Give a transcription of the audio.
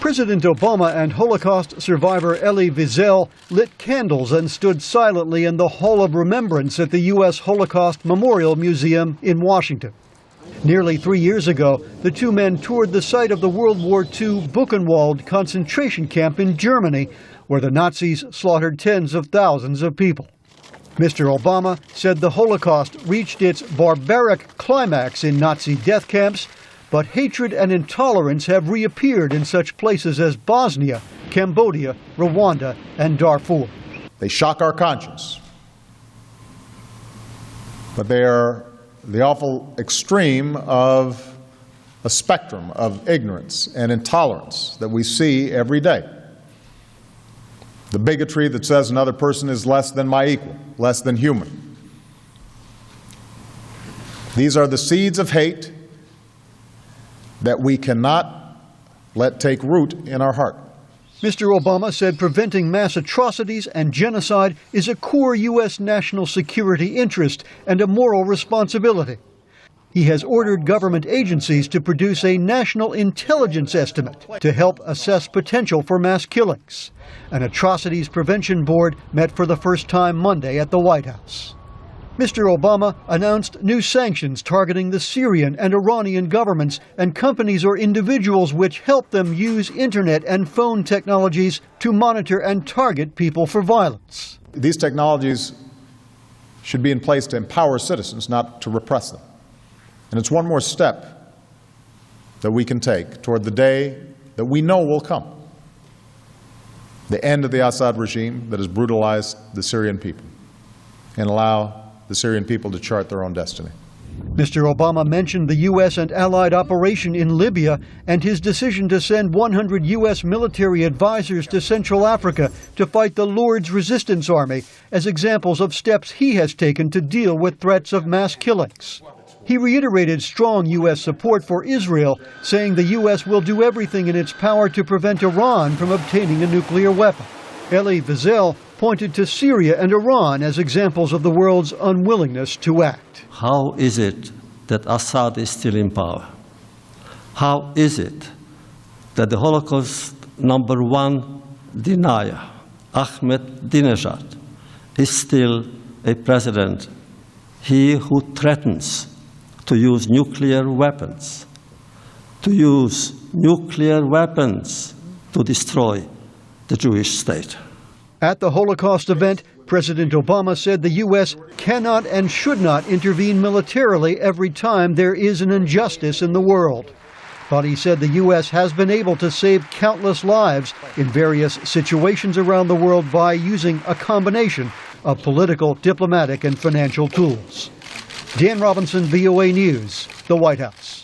President Obama and Holocaust survivor Elie Wiesel lit candles and stood silently in the Hall of Remembrance at the U.S. Holocaust Memorial Museum in Washington. Nearly 3 years ago, the two men toured the site of the World War II Buchenwald concentration camp in Germany, where the Nazis slaughtered tens of thousands of people. Mr. Obama said the Holocaust reached its barbaric climax in Nazi death camps, but hatred and intolerance have reappeared in such places as Bosnia, Cambodia, Rwanda, and Darfur. They shock our conscience, but they are the awful extreme of a spectrum of ignorance and intolerance that we see every day. The bigotry that says another person is less than my equal, less than human. These are the seeds of hate that we cannot let take root in our heart. Mr. Obama said preventing mass atrocities and genocide is a core U.S. national security interest and a moral responsibility. He has ordered government agencies to produce a national intelligence estimate to help assess potential for mass killings. An Atrocities Prevention Board met for the first time Monday at the White House. Mr. Obama announced new sanctions targeting the Syrian and Iranian governments and companies or individuals which help them use internet and phone technologies to monitor and target people for violence. These technologies should be in place to empower citizens, not to repress them. And it's one more step that we can take toward the day that we know will come. The end of the Assad regime that has brutalized the Syrian people and allow the Syrian people to chart their own destiny. Mr. Obama mentioned the U.S. and allied operation in Libya and his decision to send 100 U.S. military advisors to Central Africa to fight the Lord's Resistance Army as examples of steps he has taken to deal with threats of mass killings. He reiterated strong U.S. support for Israel, saying the U.S. will do everything in its power to prevent Iran from obtaining a nuclear weapon. Elie Wiesel pointed to Syria and Iran as examples of the world's unwillingness to act. How is it that Assad is still in power? How is it that the Holocaust #1 denier, Ahmadinejad, is still a president, he who threatens to use nuclear weapons, to destroy the Jewish state? At the Holocaust event, President Obama said the U.S. cannot and should not intervene militarily every time there is an injustice in the world. But he said the U.S. has been able to save countless lives in various situations around the world by using a combination of political, diplomatic, and financial tools. Dan Robinson, VOA News, the White House.